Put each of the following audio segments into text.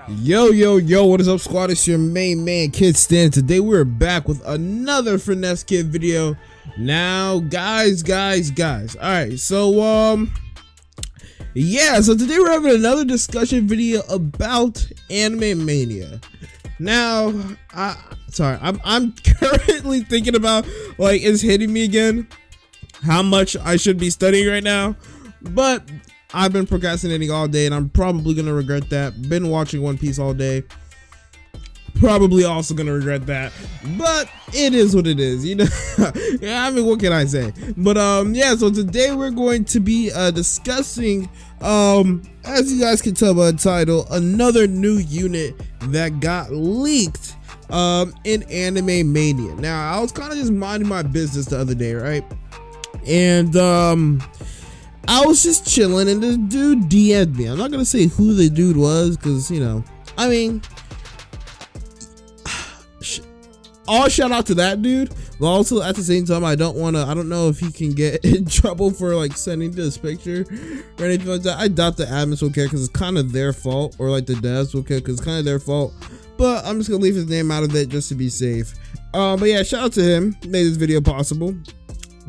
Yo, what is up, squad? It's your main man, KiddStan. Today we're back with another Finesse Kid video. Now, guys. Alright, so so today we're having another discussion video about Anime Mania. Now, I'm currently thinking about, like, it's hitting me again how much I should be studying right now, but I've been procrastinating all day and I'm probably gonna regret that. Been watching One Piece all day, probably also gonna regret that, but it is what it is, you know. Yeah, I mean, what can I say? But so today we're going to be discussing, as you guys can tell by the title, another new unit that got leaked in Anime Mania. Now, I was kind of just minding my business the other day, right? And I was just chilling and this dude DM'd me. I'm not gonna say who the dude was because, you know, I mean, all shout out to that dude, but also at the same time, I don't know if he can get in trouble for like sending this picture or anything like that. I doubt the admins will care because it's kind of their fault, or like the devs will care because it's kind of their fault, but I'm just gonna leave his name out of it just to be safe. But yeah, shout out to him, made this video possible.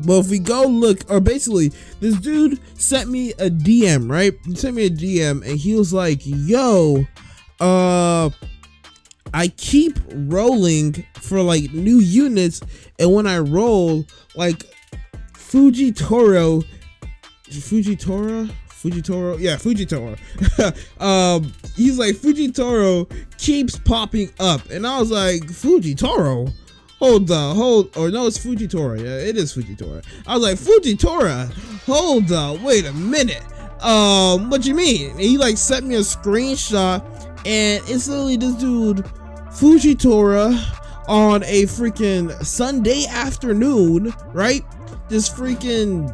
But if we go look, or basically this dude sent me a DM, right? He sent me a DM and he was like, yo, I keep rolling for like new units, and when I roll, like Fujitora, yeah, Fujitora. He's like, Fujitora keeps popping up, and I was like, Fujitora? Hold on, or no, it's Fujitora. Yeah, it is Fujitora. I was like, Fujitora? Hold on, wait a minute. What you mean? And he like sent me a screenshot, and it's literally this dude, Fujitora, on a freaking Sunday afternoon, right? Just freaking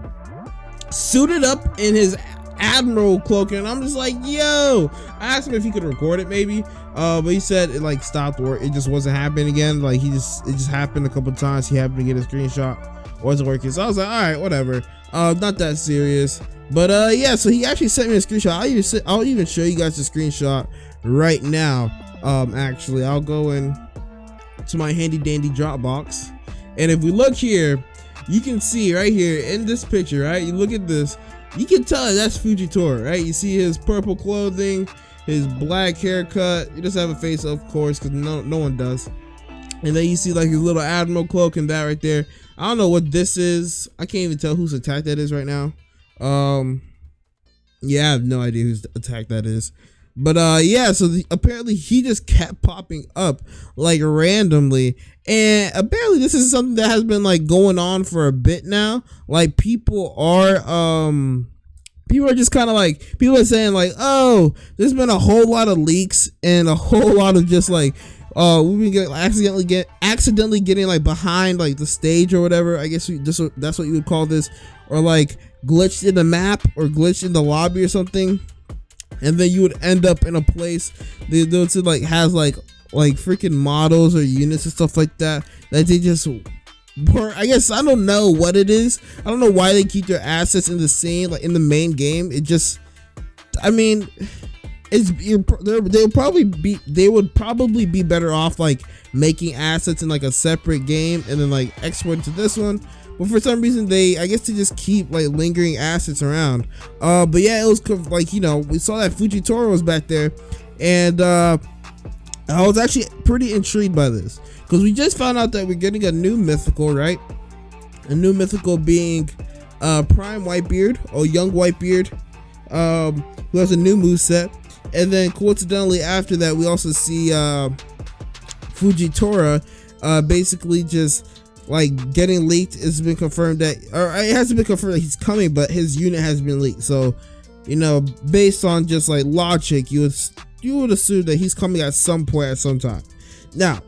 suited up in his admiral cloak, and I'm just like, yo. I asked him if he could record it maybe, but he said it like stopped, or it just wasn't happening again. Like it just happened a couple times. He happened to get a screenshot, wasn't working, so I was like, all right, whatever, not that serious. But yeah, so he actually sent me a screenshot. I'll even show you guys the screenshot right now. Actually, I'll go in to my handy dandy Dropbox, and if we look here, you can see right here in this picture, right? You look at this, you can tell that's Fujitora, right? You see his purple clothing, his black haircut. He doesn't have a face, of course, because no one does. And then you see like his little admiral cloak and that right there. I don't know what this is. I can't even tell whose attack that is right now. Yeah, I have no idea whose attack that is. But yeah, so apparently he just kept popping up like randomly, and apparently this is something that has been like going on for a bit now. Like people are just kind of like, people are saying like, oh, there's been a whole lot of leaks and a whole lot of just like we've been accidentally getting like behind like the stage or whatever. I guess that's what you would call this, or like glitched in the map or glitched in the lobby or something. And then you would end up in a place that like has like freaking models or units and stuff like that they just were, I guess, I don't know what it is. I don't know why they keep their assets in the scene, like in the main game. It just, I mean, they would probably be better off like making assets in like a separate game and then like exporting to this one. But for some reason, I guess they just keep like lingering assets around. But yeah, it was like, you know, we saw that Fujitora was back there, and I was actually pretty intrigued by this because we just found out that we're getting a new mythical, right? A new mythical being Prime Whitebeard, or Young Whitebeard, who has a new moveset. And then coincidentally after that, we also see Fujitora basically just like getting leaked. It's been confirmed that, or it hasn't been confirmed that he's coming, but his unit has been leaked. So, you know, based on just like logic, you would assume that he's coming at some point at some time. Now,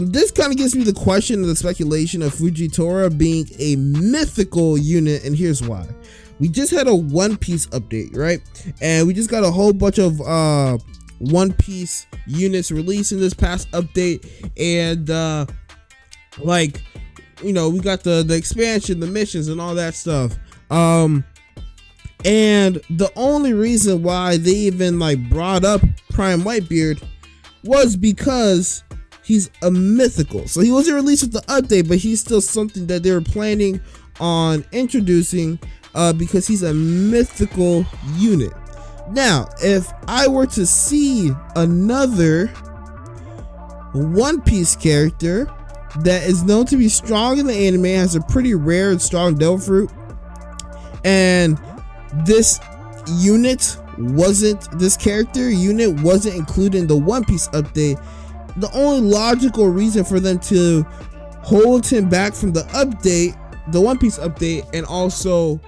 this kind of gives me the question and the speculation of Fujitora being a mythical unit, and here's why. We just had a One Piece update, right? And we just got a whole bunch of One Piece units released in this past update, and like, you know, we got the expansion, the missions, and all that stuff. And the only reason why they even like brought up Prime Whitebeard was because he's a mythical. So he wasn't released with the update, but he's still something that they were planning on introducing because he's a mythical unit. Now, if I were to see another One Piece character that is known to be strong in the anime, has a pretty rare and strong devil fruit, and this character unit wasn't included in the One Piece update, the only logical reason for them to hold him back from the update, the One Piece update, and also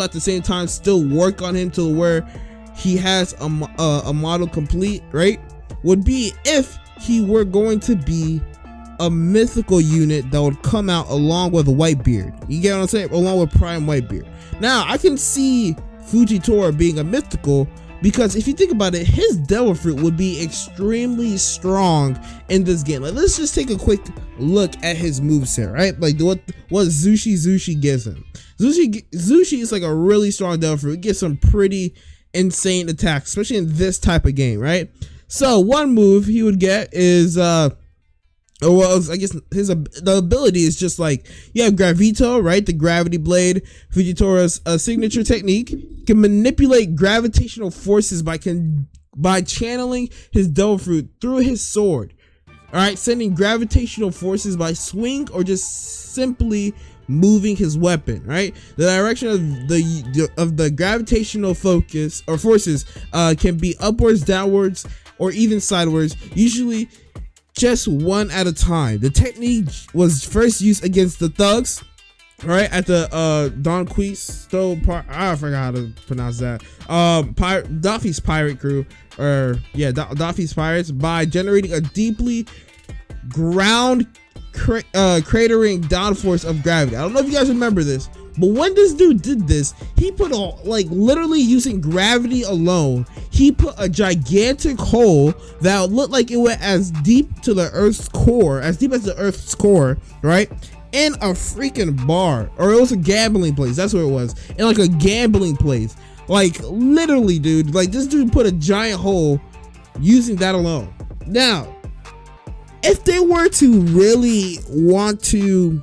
at the same time still work on him to where he has a model complete, right, would be if he were going to be a mythical unit that would come out along with Whitebeard. You get what I'm saying? Along with Prime Whitebeard. Now, I can see Fujitora being a mythical because if you think about it, his devil fruit would be extremely strong in this game. Like, let's just take a quick look at his moveset, right? Like what Zushi gives him. Zushi is like a really strong devil fruit. It gives some pretty insane attacks, especially in this type of game, right? So one move he would get is I guess the ability is just like, you have Gravito, right? The gravity blade, Fujitora's signature technique, can manipulate gravitational forces by channeling his devil fruit through his sword. All right, sending gravitational forces by swing or just simply moving his weapon, right? The direction of the gravitational focus or forces can be upwards, downwards, or even sideways, usually just one at a time. The technique was first used against the thugs, right, at the Don Quisto part. I forgot how to pronounce that. Daffy's pirate crew, Daffy's pirates, by generating a deeply ground cratering downforce of gravity. I don't know if you guys remember this, but when this dude did this, he put literally using gravity alone, he put a gigantic hole that looked like it went as deep to the Earth's core, as deep as the Earth's core, right? In a freaking bar, or it was a gambling place. That's what it was. In like a gambling place. Like literally, dude. Like this dude put a giant hole using that alone. Now, if they were to really want to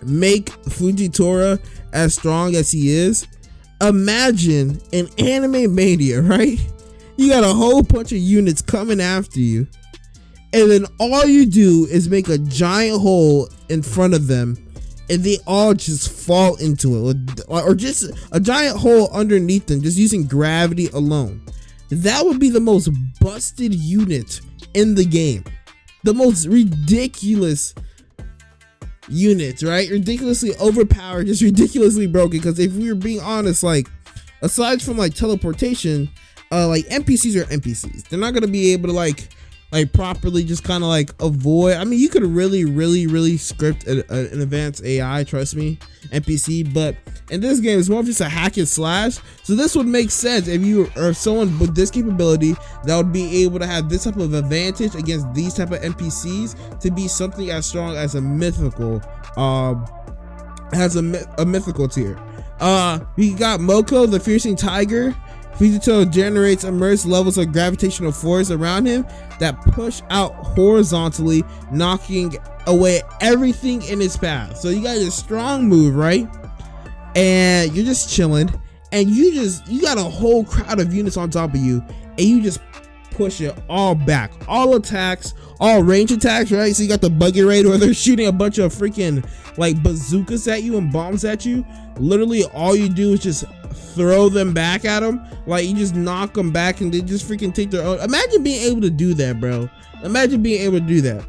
make Fujitora as strong as he is, imagine an anime Mania, right? You got a whole bunch of units coming after you, and then all you do is make a giant hole in front of them, and they all just fall into it, or just a giant hole underneath them, just using gravity alone. That would be the most busted unit in the game. The most ridiculous units, right? Ridiculously overpowered, just ridiculously broken. Because if we were being honest, like, aside from like teleportation, like NPCs are NPCs. They're not gonna be able to like properly just kind of like avoid. I mean, you could really script an advanced AI, trust me, NPC, but in this game it's more of just a hack and slash. So this would make sense if you are someone with this capability that would be able to have this type of advantage against these type of NPCs to be something as strong as a mythical, has a mythical tier. We got Moko, the Fiercing Tiger. Fujitora generates immense levels of gravitational force around him that push out horizontally, knocking away everything in his path. So you got a strong move, right? And you're just chilling, and you got a whole crowd of units on top of you, and you just push it all back, all attacks, all range attacks, right? So you got the buggy raid where they're shooting a bunch of freaking like bazookas at you and bombs at you. Literally all you do is just throw them back at them. Like you just knock them back and they just freaking take their own. Imagine being able to do that, bro. Imagine being able to do that.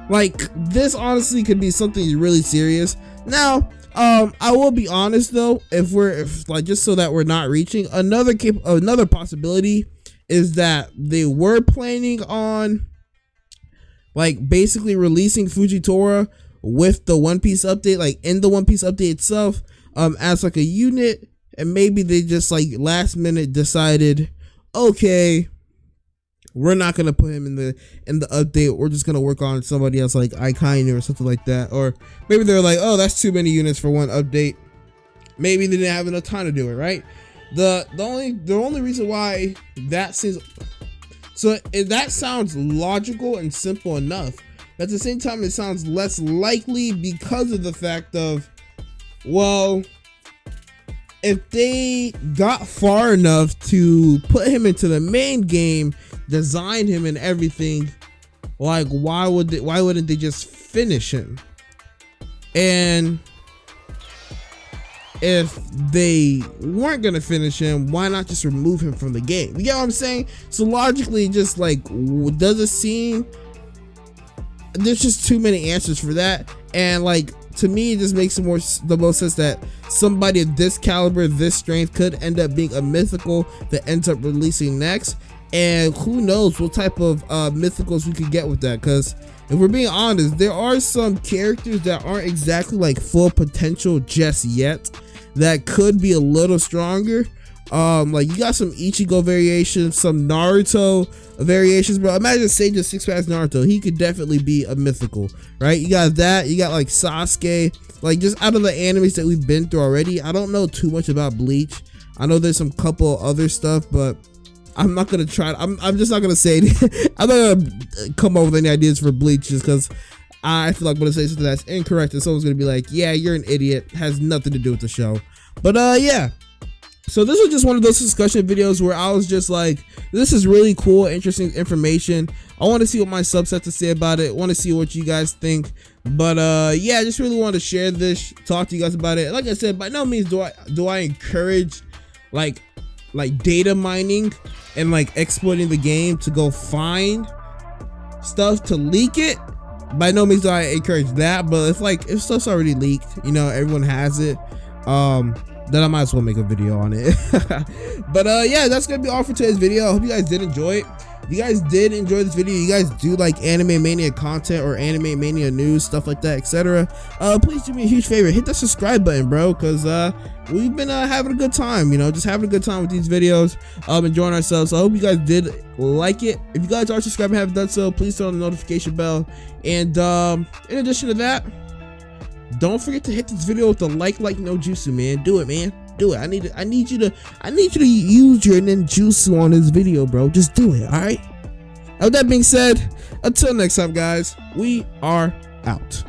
Like this honestly could be something really serious. Now I will be honest though, if like, just so that we're not reaching another possibility is that they were planning on like basically releasing Fujitora with the One Piece update, like in the One Piece update itself, as like a unit, and maybe they just like last minute decided, okay, we're not gonna put him in the update, we're just gonna work on somebody else like Ikainu or something like that. Or maybe they're like, oh, that's too many units for one update. Maybe they didn't have enough time to do it, right? The only reason why that seems that sounds logical and simple enough, but at the same time it sounds less likely because of the fact of, well, if they got far enough to put him into the main game, design him and everything, like why wouldn't they just finish him? And if they weren't gonna finish him, why not just remove him from the game? You get what I'm saying? So logically, just like, does it seem there's just too many answers for that? And like, to me, it just makes the most sense that somebody of this caliber, this strength, could end up being a mythical that ends up releasing next. And who knows what type of mythicals we could get with that, because if we're being honest, there are some characters that aren't exactly like full potential just yet that could be a little stronger. Like you got some Ichigo variations, some Naruto variations, bro. Imagine Sage's 6-pack Naruto. He could definitely be a mythical, right? You got that. You got like Sasuke. Like, just out of the animes that we've been through already, I don't know too much about Bleach. I know there's some couple other stuff, but I'm not gonna try. I'm just not gonna say it. I'm not gonna come up with any ideas for Bleach just because I feel like I'm gonna say something that's incorrect and someone's gonna be like, yeah, you're an idiot. Has nothing to do with the show. But yeah. So this was just one of those discussion videos where I was just like, this is really cool, interesting information. I want to see what my subs have to say about it. I want to see what you guys think. But yeah, I just really want to share this, talk to you guys about it. Like I said, by no means do I encourage like data mining and like exploiting the game to go find stuff to leak it. By no means do I encourage that. But if stuff's already leaked, you know, everyone has it, then I might as well make a video on it. But yeah, that's gonna be all for today's video. I hope you guys did enjoy it. If you guys did enjoy this video, you guys do like Anime Mania content or Anime Mania news, stuff like that, etc., please do me a huge favor, hit that subscribe button, bro, because we've been having a good time, you know, just having a good time with these videos, enjoying ourselves. So I hope you guys did like it. If you guys are subscribed and haven't done so, please turn on the notification bell. And in addition to that, don't forget to hit this video with the like no jutsu, man. Do it, man. Do it. I need you to use your ninjutsu on this video, bro. Just do it, all right? With that being said, until next time, guys, we are out.